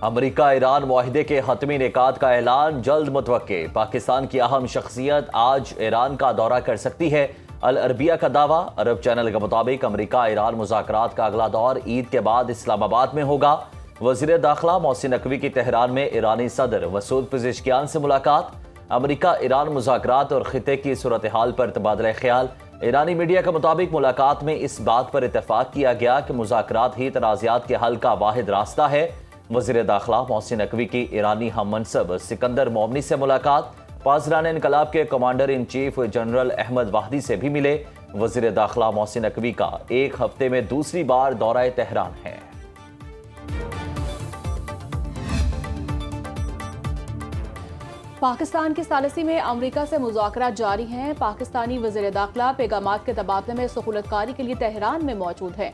America Iran मुआहिदे के हतमी निकात का ऐलान जल्द मुतवक्के। पाकिस्तान की अहम शख्सियत आज ईरान का दौरा कर सकती है। अल अरबिया का दावा। अरब चैनल के मुताबिक अमेरिका ईरान मुज़ाकरात का अगला दौर ईद के बाद इस्लामाबाद में होगा। वज़ीर दाखिला मोहसिन नकवी की तेहरान में ईरानी सदर मसूद पेज़ेश्कियान से मुलाकात। अमेरिका ईरान मुज़ाकरात और खिते की सूरत हाल पर तबादला ख्याल। ईरानी मीडिया के मुताबिक मुलाकात में इस बात पर इत्तेफाक किया गया कि मुज़ाकरात ही तनाज़ात के हल का वाहिद रास्ता है। वज़ीर दाखिला मोहसिन नकवी की ईरानी हम मनसब सिकंदर मोमनी से मुलाकात। पासरान इनकलाब के commander in chief general Ahmad Vahidi से भी मिले। वज़ीर दाखिला मोहसिन नकवी का एक हफ्ते में दूसरी बार दौरा तेहरान है। पाकिस्तान की सालिसी में अमेरिका से मुज़ाकरात जारी हैं। पाकिस्तानी वज़ीर दाखिला पैगामात के तबादले में सहूलतकारी के लिए तेहरान में मौजूद है।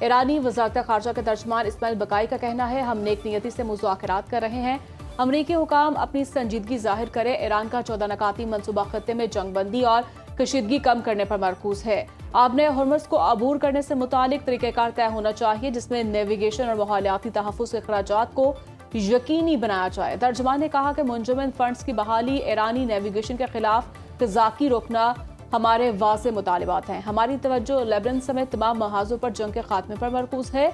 ईरानी वज़ारत ख़ारजा के तर्जमान इस्माइल बकाई का कहना है, हम नेक नियति से मुज़ाकरात कर रहे हैं। अमरीकी हुकाम अपनी संजीदगी जाहिर करे। ईरान का 14 नकाती मनसूबा खत्ते में जंगबंदी और कशीदगी कम करने पर मरकूज है। आपने हुर्मुज़ को अबूर करने से मुतालिक तरीक़ेकार तय होना चाहिए, जिसमें नेविगेशन और माहौलियाती तहफ़्फ़ुज़ के अख़राजात को यकीनी बनाया जाए। तर्जमान ने कहा कि मुंजमद फंड्स की बहाली, ईरानी नेविगेशन के खिलाफ क़ज़ाक़ी रोकना हमारे वाज़ेह मुतालिबात हैं। हमारी तवज्जो लेबनान समेत तमाम महाजों पर जंग के खात्मे पर मरकूज है।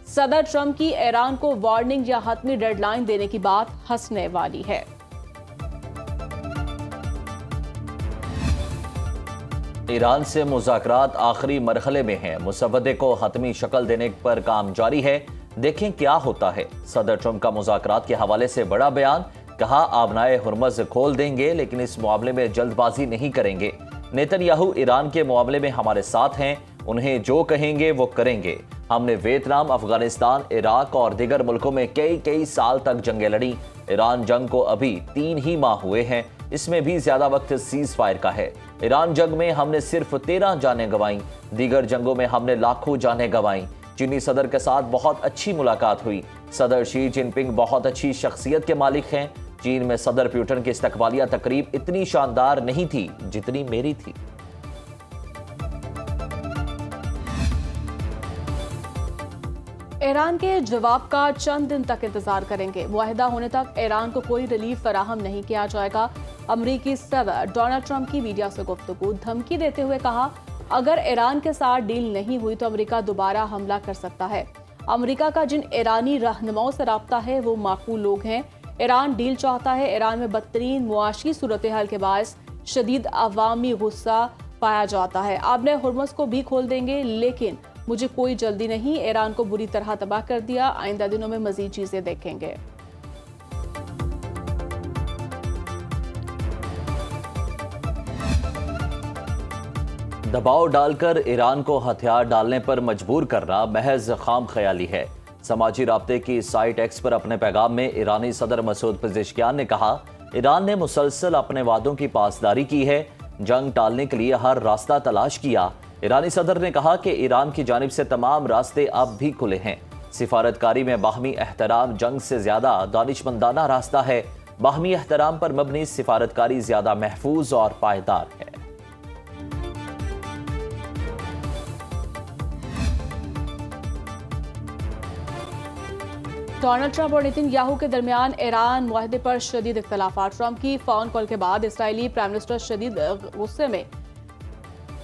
सदर ट्रंप की ईरान को वार्निंग या हतमी डेडलाइन देने की बात हंसने वाली है। ईरान से मुज़ाकरात आखिरी मरहले में हैं। मुसवदे को हतमी शक्ल देने पर काम जारी है। देखें क्या होता है। सदर ट्रंप का मुज़ाकरात के हवाले से बड़ा बयान। कहा, आबनाए हुर्मुज़ खोल देंगे लेकिन इस मामले में जल्दबाजी नहीं करेंगे। नेतन्याहू ईरान के मामले में हमारे साथ हैं, उन्हें जो कहेंगे वो करेंगे। हमने वियतनाम, अफगानिस्तान, इराक और दीगर मुल्कों में कई साल तक जंगें लड़ी। ईरान जंग को अभी 3 ही माह हुए हैं, इसमें भी ज्यादा वक्त सीज फायर का है। ईरान जंग में हमने सिर्फ 13 जानें गंवाई, दीगर जंगों में हमने लाखों जानें गंवाई। चीनी सदर के साथ बहुत अच्छी मुलाकात हुई। सदर शी जिनपिंग बहुत अच्छी शख्सियत के मालिक हैं। चीन में सदर पुतिन की इस्तकबालिया तकरीब इतनी शानदार नहीं थी जितनी मेरी थी। ईरान के जवाब का चंद दिन तक इंतजार करेंगे। मुआहिदा होने तक ईरान को कोई रिलीफ फराहम नहीं किया जाएगा। अमरीकी सदर डोनाल्ड ट्रंप की मीडिया से गुफ्तगू। धमकी देते हुए कहा, अगर ईरान के साथ डील नहीं हुई तो अमेरिका दोबारा हमला कर सकता है। अमेरिका का जिन ईरानी रहनुमाओं से राब्ता है वो माकूल लोग हैं। ईरान डील चाहता है। ईरान में बदतरीन मुआशी सूरत हाल के बायस शदीद अवामी गुस्सा पाया जाता है। आपने हुर्मुज़ को भी खोल देंगे लेकिन मुझे कोई जल्दी नहीं। ईरान को बुरी तरह तबाह कर दिया। आइंदा दिनों में मजीद चीजें देखेंगे। दबाव डालकर ईरान को हथियार डालने पर मजबूर करना महज खाम ख्याली है। समाजी राब्ते की साइट एक्स पर अपने पैगाम में ईरानी सदर मसूद पेज़ेश्कियान ने कहा, ईरान ने मुसलसल अपने वादों की पासदारी की है, जंग टालने के लिए हर रास्ता तलाश किया। ईरानी सदर ने कहा कि ईरान की जानिब से तमाम रास्ते अब भी खुले हैं। सिफारतकारी में बाहमी एहतराम जंग से ज्यादा दानिशमंदाना रास्ता है। बाहमी एहतराम पर मबनी सिफारतकारी ज्यादा महफूज और पायदार है। डोनाल्ड ट्रंप और नेतन्याहू के दरमियान ईरान मुआहदे पर शदीद इख्तलाफात। ट्रंप की फोन कॉल के बाद इसराइली प्राइम मिनिस्टर शदीद गुस्से में।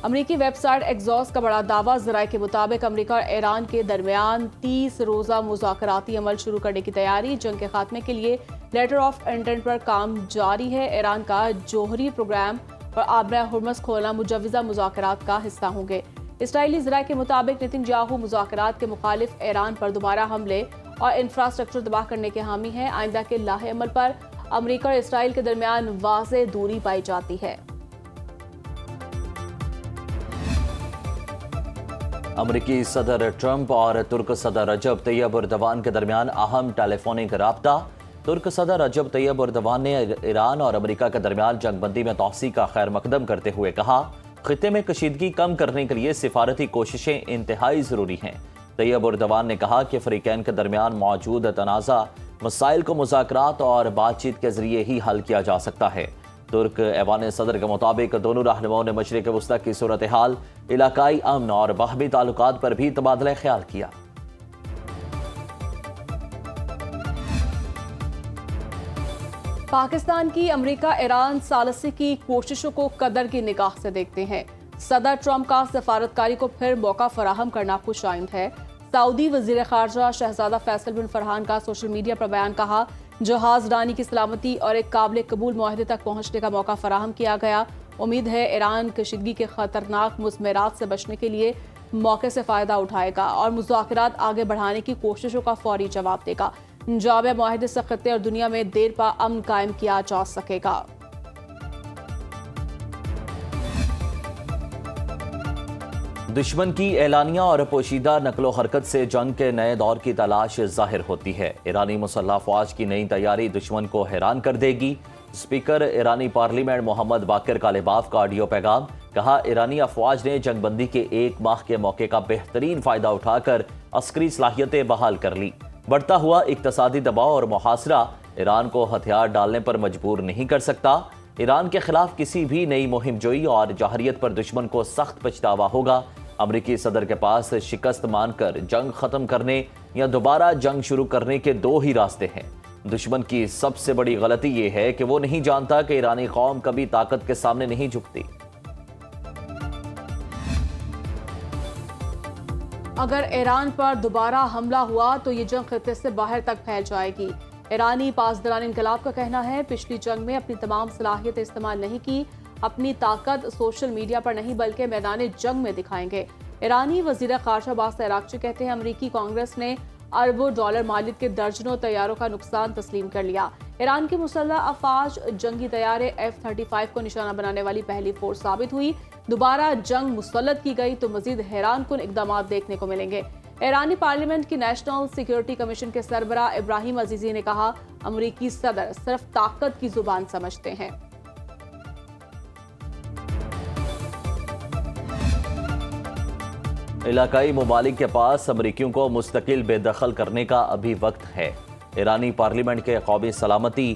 अमरीकी वेबसाइट एक्सॉस का बड़ा दावा। ज़राए के मुताबिक अमरीका और ईरान के दरमियान 30 रोज़ा मुज़ाकराती अमल शुरू करने की तैयारी। जंग के खात्मे के लिए लेटर ऑफ इंटेंट पर काम जारी है। ईरान का जौहरी प्रोग्राम और आबरा हुर्मुज़ खोलना मुजव्वज़ा मुज़ाकरात का हिस्सा होंगे। इसराइली ज़राए के मुताबिक नेतन्याहू मुज़ाकरात के मुखालिफ ईरान पर दोबारा हमले और इंफ्रास्ट्रक्चर तबाह करने के हामी हैं। आइंदा के लाहे अमल पर अमरीका और इसराइल के दरमियान वाज़े दूरी पाई जाती है। अमरीकी सदर ट्रंप और तुर्क सदर रजब तैयब एर्दोगान के दरमियान अहम टेलीफोनिक राब्ता। तुर्क सदर रजब तैयब एर्दोगान ने ईरान और अमरीका के दरमियान जंगबंदी में तौसी का खैर मकदम करते हुए कहा, खित्ते में कशीदगी कम करने के लिए सिफारती कोशिशें इंतहाई जरूरी हैं। तैयब एर्दोगान ने कहा कि फ़रीक़ैन के दरमियान मौजूद तनाज़ा मसाइल को मुज़ाकरात और बातचीत के जरिए ही हल किया जा सकता है। तुर्क ऐवान सदर के मुताबिक दोनों रहनुमाओं ने मशरिक़ वस्ता की सूरत हाल, इलाकाई अमन और बाहमी ताल्लुकात पर भी तबादला ख्याल किया। पाकिस्तान की अमेरिका ईरान सालसी की कोशिशों को कदर की निगाह से देखते हैं। सदर ट्रंप का सफारतकारी को फिर मौका फराहम करना खुशाइंद है। सऊदी वजीर खारजा शहजादा फैसल बिन फरहान का सोशल मीडिया पर बयान कहा, जहाज रानी की सलामती और एक काबिल कबूल मुआहदे तक पहुंचने का मौका फराहम किया गया। उम्मीद है ईरान कशीदगी के खतरनाक मुज़मरात से बचने के लिए मौके से फायदा उठाएगा और मुज़ाकरात आगे बढ़ाने की कोशिशों का फौरी जवाब देगा। जामिया मुआहदे से खत्ते और दुनिया में देर पा अमन कायम किया जा सकेगा। दुश्मन की एलानिया और पोशीदा नकलो हरकत से जंग के नए दौर की तलाश जाहिर होती है। ईरानी मुसल्लह फौज की नई तैयारी दुश्मन को हैरान कर देगी। स्पीकर ईरानी पार्लियामेंट मोहम्मद बाकिर कालिबाफ का ऑडियो पैगाम, कहा ईरानी अफवाज ने जंगबंदी के एक माह के मौके का बेहतरीन फायदा उठाकर अस्करी सलाहियतें बहाल कर ली। बढ़ता हुआ इक्तसादी दबाव और मुहासरा ईरान को हथियार डालने पर मजबूर नहीं कर सकता। ईरान के खिलाफ किसी भी नई मुहिम जोई और जहरियत पर दुश्मन को सख्त पछतावा होगा। अमरीकी सदर के पास शिकस्त मानकर जंग खत्म करने या दोबारा जंग शुरू करने के दो ही रास्ते हैं। दुश्मन की सबसे बड़ी गलती यह है कि वो नहीं जानता कि ईरानी कौम कभी ताकत के सामने नहीं झुकती। अगर ईरान पर दोबारा हमला हुआ तो ये जंग खित्ते से बाहर तक फैल जाएगी। ईरानी पासदारान इनकलाब का कहना है, पिछली जंग में अपनी तमाम सलाहियतें इस्तेमाल नहीं की, अपनी ताकत सोशल मीडिया पर नहीं बल्कि मैदान जंग में दिखाएंगे। ईरानी वजीर खारजा अब्बास अरागची कहते हैं, अमरीकी कांग्रेस ने अरबों डॉलर मालिक के दर्जनों तैयारों का नुकसान तस्लीम कर लिया। ईरान की मुसल्लह अफवाज जंगी तैयारे F-35 को निशाना बनाने वाली पहली फोर्स साबित हुई। दोबारा जंग मुसल्लत की गई तो मजीद हैरानकुन इकदाम देखने को मिलेंगे। ईरानी पार्लियामेंट की नेशनल सिक्योरिटी कमीशन के सरबराह इब्राहिम अजीजी ने कहा, अमरीकी सदर सिर्फ ताकत की जुबान समझते हैं। इलाकाई ममालिक के पास अमरीकियों को मुस्तकिल बेदखल करने का अभी वक्त है। ईरानी पार्लियामेंट के कौमी सलामती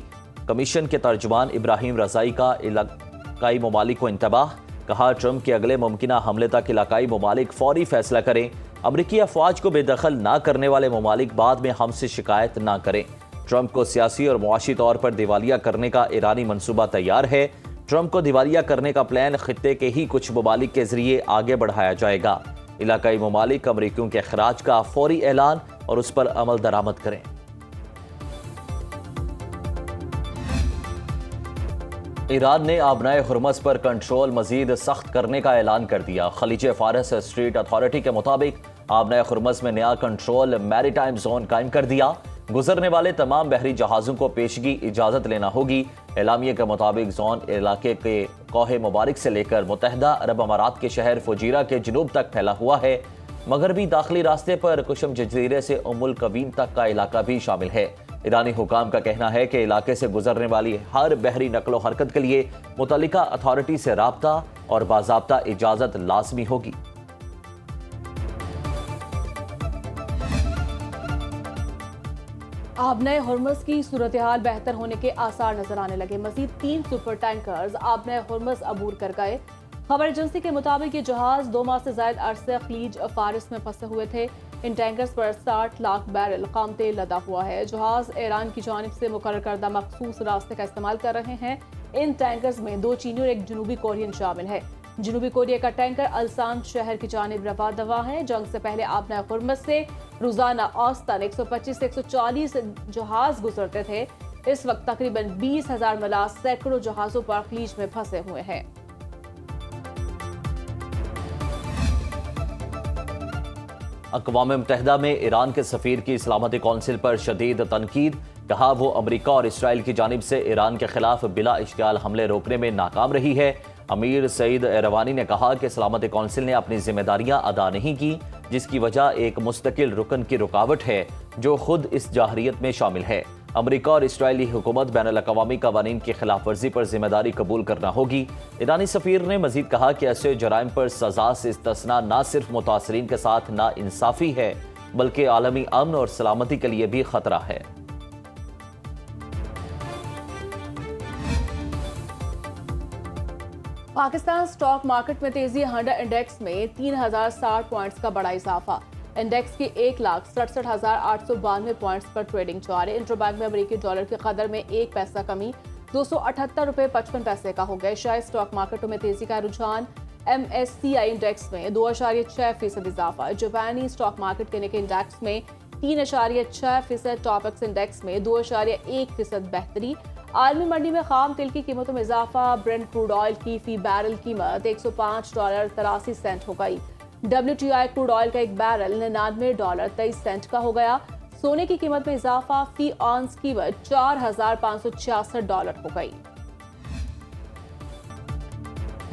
कमीशन के तर्जुमान इब्राहिम रजाई का इलाकाई ममालिक को इंतबाह, कहा ट्रंप के अगले मुमकिन हमले तक इलाकाई ममालिक फौरी फैसला करें। अमरीकी अफवाज को बेदखल ना करने वाले ममालिक बाद में हमसे शिकायत ना करें। ट्रंप को सियासी और मुआशी तौर पर दिवालिया करने का ईरानी मनसूबा तैयार है। ट्रंप को दिवालिया करने का प्लान खित्ते के ही कुछ ममालिक के जरिए आगे बढ़ाया जाएगा। इलाकाई ममालिक अमरीकियों के खराज का फौरी ऐलान और उस पर अमल दरामद करें। ईरान ने आबनाए हुर्मस पर कंट्रोल मजीद सख्त करने का ऐलान कर दिया। खलीज फारस स्ट्रीट अथॉरिटी के मुताबिक आबनाए हुर्मस में नया कंट्रोल मैरीटाइम जोन कायम कर दिया। गुजरने वाले तमाम बहरी जहाज़ों को पेशगी इजाज़त लेना होगी। एलामिया के मुताबिक जोन इलाके के कोहे मुबारक से लेकर मुत्तहदा अरब अमारात के शहर फुजीरा के जुनूब तक फैला हुआ है। मगरबी दाखिली रास्ते पर कुशम जजीरे से उम्मुल कवीम तक का इलाका भी शामिल है। ईरानी हुकाम का कहना है कि इलाके से गुजरने वाली हर बहरी नकलो हरकत के लिए मुतल्लिका अथॉरिटी से राब्ता और बाज़ाब्ता इजाज़त लाजमी होगी। आबनाए हुर्मस की सूरत हाल बेहतर होने के आसार नजर आने लगे। मजीद 3 सुपर टैंकर्स आबनाए हुर्मस अबूर कर गए। खबर एजेंसी के मुताबिक ये जहाज 2 माह से ज्यादा अरसे खलीज फारिस में फंसे हुए थे। इन टैंकर्स पर 60 लाख बैरल खाम तेल लदा हुआ है। जहाज ईरान की जानिब से मुकर्रर करदा मखसूस रास्ते का इस्तेमाल कर रहे हैं। इन टैंकर्स में 2 चीनी और 1 जनूबी कोरियन शामिल है। जनूबी कोरिया का टैंकर अल्सान शहर की जानिब रवा दवा है। जंग से पहले आबनाए हुर्मस से रोजाना औसतन 125 से 140 जहाज गुजरते थे। इस वक्त तकरीबन 20,000 मलाह सैकड़ों जहाजों पर खलीज में फंसे हुए हैं। अक़वाम मुत्तहिदा में ईरान के सफ़ीर की सलामती कौंसिल पर शदीद तनकीद, कहा वो अमरीका और इसराइल की जानिब से ईरान के खिलाफ बिला इश्तियाल हमले रोकने में नाकाम रही है। अमीर सईद एरवानी ने कहा कि सलामती कौंसिल ने अपनी जिम्मेदारियां अदा नहीं की, जिसकी वजह एक मुस्तकिल रुकन की रुकावट है जो खुद इस जाहरियत में शामिल है। अमरीका और इसराइली हुकूमत बैनुल-अक़वामी कवानीन की खिलाफ वर्जी पर जिम्मेदारी कबूल करना होगी। ईरानी सफ़ीर ने मजीद कहा कि ऐसे जराइम पर सजा से इस्तिस्ना न सिर्फ मुतासरीन के साथ ना इंसाफी है बल्कि आलमी अमन और सलामती के लिए भी खतरा है। पाकिस्तान स्टॉक मार्केट में तेजी, 100 इंडेक्स में 3060 पॉइंट्स का बड़ा इजाफा। इंडेक्स की 1,67,892 पॉइंट्स पर ट्रेडिंग जारी। इंटरबैंक में अमेरिकी डॉलर की कदर में 1 पैसा कमी 278 रुपये 55 पैसे का हो गया। एशियाई स्टॉक मार्केटों में तेजी का रुझान। MSCI इंडेक्स में 2.6% इजाफा। जापानी स्टॉक मार्केट के निक्की इंडेक्स में 3.6%, टॉपक्स इंडेक्स में 2.1% बेहतरी। आलमी मंडी में खाम तेल की कीमतों में इजाफा। ब्रेंट क्रूड ऑयल की फी बैरल कीमत $105.83 हो गई। WTI क्रूड ऑयल का एक बैरल $99.23 का हो गया। सोने की कीमत में इजाफा। फी ऑन्स कीमत $4,566 हो गई।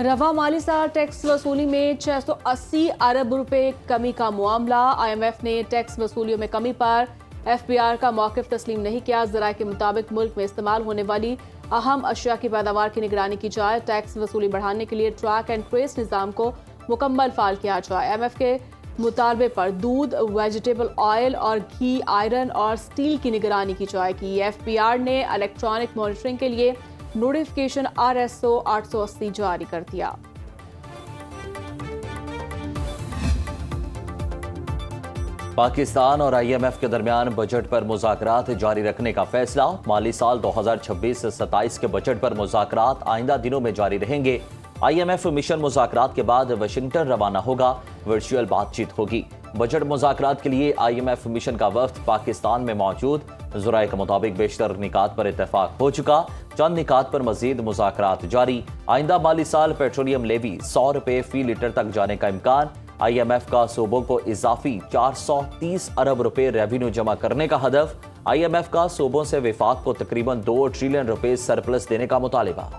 रवा माली साल टैक्स वसूली में 680 अरब रुपए कमी का मामला। IMF ने टैक्स वसूलियों में कमी पर FBR का मौक़िफ़ तस्लीम नहीं किया। ज़राए के मुताबिक मुल्क में इस्तेमाल होने वाली अहम अशिया की पैदावार की निगरानी की जाए। टैक्स वसूली बढ़ाने के लिए ट्रैक एंड ट्रेस निज़ाम को मुकम्मल फाल किया जाए। IMF के मुतालबे पर दूध, वेजिटेबल ऑयल और घी, आयरन और स्टील की निगरानी की जाएगी। FBR ने इलेक्ट्रॉनिक मॉनिटरिंग के लिए नोटिफिकेशन RSO 880 जारी कर दिया। पाकिस्तान और IMF के दरमियान बजट पर मुज़ाकरात जारी रखने का फैसला। माली साल 2026-27 के बजट पर मुज़ाकरात आइंदा दिनों में जारी रहेंगे। IMF मिशन मुज़ाकरात के बाद वाशिंगटन रवाना होगा। वर्चुअल बातचीत होगी। बजट मुज़ाकरात के लिए IMF मिशन का वफ्द पाकिस्तान में मौजूद। ज़राए के मुताबिक बेशतर निकात पर इत्तेफाक हो चुका। चंद निकात पर मजीद मुज़ाकरात जारी। आइंदा माली साल पेट्रोलियम लेवी 100 रुपये फी लीटर तक जाने का इम्कान। IMF का सूबों को इजाफी 430 अरब रुपए रेवेन्यू जमा करने का हदफ। IMF का सूबों से विफाक को तकरीबन 2 ट्रिलियन रुपए सरप्लस देने का मुतालिबा।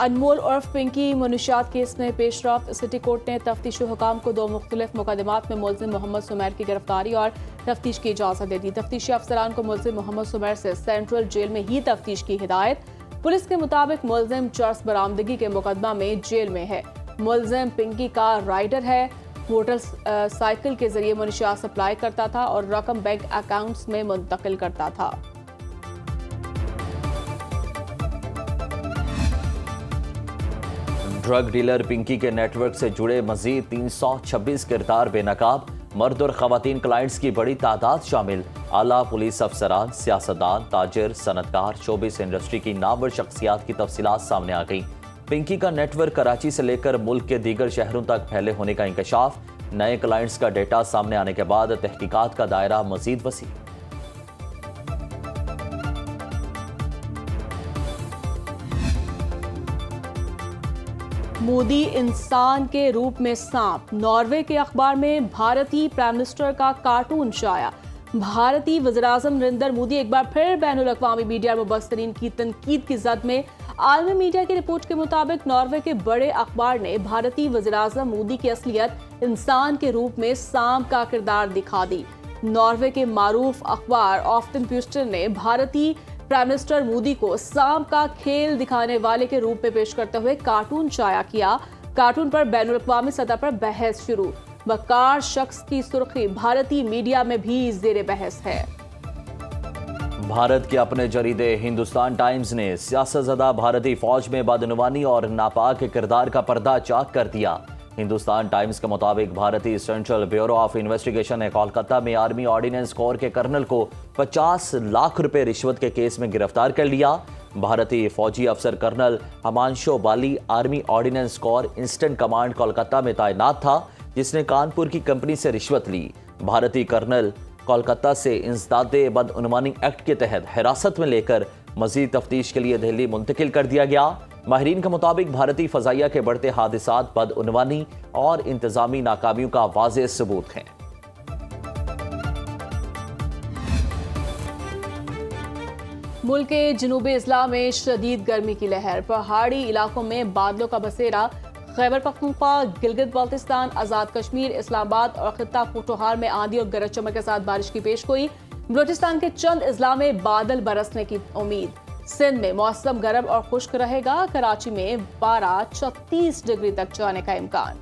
अनमोल उर्फ पिंकी मुनशियात केस में पेशरफ्त। सिटी कोर्ट ने तफ्तीशी हुकाम को 2 मुख्तलिफ मुकदमात में मुलजिम मोहम्मद सुमैर की गिरफ्तारी और तफ्तीश की इजाजत दे दी। तफ्तीशी अफसरान को मुलजिम मोहम्मद सुमैर से सेंट्रल जेल में ही तफ्तीश की हिदायत। पुलिस के मुताबिक मुलजिम चर्स बरामदगी के मुकदमा में जेल में है। मुलजिम पिंकी का राइडर है। मोटर साइकिल के जरिए मुनशियात सप्लाई करता था और रकम बैंक अकाउंट्स में मुंतकिल करता था। ड्रग डीलर पिंकी के नेटवर्क से जुड़े मजीद 326 किरदार बेनकाब। मर्द और खवातीन क्लाइंट्स की बड़ी तादाद शामिल। आला पुलिस अफसरान, सियासतदान, ताजिर, सनतकार, शोबिस इंडस्ट्री की नामवर शख्सियात की तफसीलात सामने आ गई। पिंकी का नेटवर्क कराची से लेकर मुल्क के दीगर शहरों तक फैले होने का इंकशाफ। नए क्लाइंट्स का डेटा सामने आने के बाद तहकीकात का दायरा मजीद वसी। मोदी इंसान के रूप में सांप। नॉर्वे के अखबार में भारतीय प्राइम मिनिस्टर का कार्टून शाया। भारतीय वज़ीर-ए-आज़म नरेंद्र मोदी एक बार फिर बैनुल-अक़वामी मीडिया मुबस्सरीन की तनकीद की जद में। आलमी मीडिया की रिपोर्ट के मुताबिक नॉर्वे के बड़े अखबार ने भारतीय वज़ीर-ए-आज़म मोदी की असलियत इंसान के रूप में सांप का किरदार दिखा दी। नॉर्वे के मारूफ अखबार आफ्टनप्यूस्टन ने भारतीय प्राइम मिनिस्टर मोदी को सांप का खेल दिखाने वाले के रूप में पेश करते हुए कार्टून शाया किया। कार्टून पर बैनुल-अक़वामी सतह पर बहस शुरू। वकार शख्स की सुर्खी भारतीय मीडिया में भी ज़ेरे बहस है। भारत के अपने जरीदे हिंदुस्तान टाइम्स ने सियासतज़दा भारतीय फौज में बदनुमानी और नापाक किरदार का पर्दा चाक कर दिया। हिंदुस्तान टाइम्स के मुताबिक भारतीय सेंट्रल ब्यूरो ऑफ इन्वेस्टिगेशन ने कोलकाता में आर्मी ऑर्डिनेंस कोर के कर्नल को 50 लाख रुपए रिश्वत के केस में गिरफ्तार कर लिया। भारतीय फौजी अफसर colonel Himanshu Bali army ordnance corps instant command Kolkata में तैनात था, जिसने कानपुर की कंपनी से रिश्वत ली। भारतीय कर्नल कोलकाता से इंसदादे बदउनवानी एक्ट के तहत हिरासत में लेकर मजीद तफ्तीश के लिए दिल्ली मुंतकिल कर दिया गया। माहिरीन के मुताबिक भारतीय फजाइया के बढ़ते हादिसात बदउनवानी और इंतजामी नाकामियों का वाज़ेह सबूत हैं। मुल्क के जनूबी इजला में शदीद गर्मी की लहर। पहाड़ी इलाकों में बादलों का बसेरा। खैबर पख्तूनख्वा, गिलगित बाल्टिस्तान, आज़ाद कश्मीर, इस्लामाबाद और खित्ता पोठोहार में आंधी और गरज चमक के साथ बारिश की पेशगोई। बलूचिस्तान के चंद इजला में बादल बरसने की उम्मीद। सिंध में मौसम गर्म और खुश्क रहेगा। कराची में पारा 36 डिग्री तक जाने का इम्कान।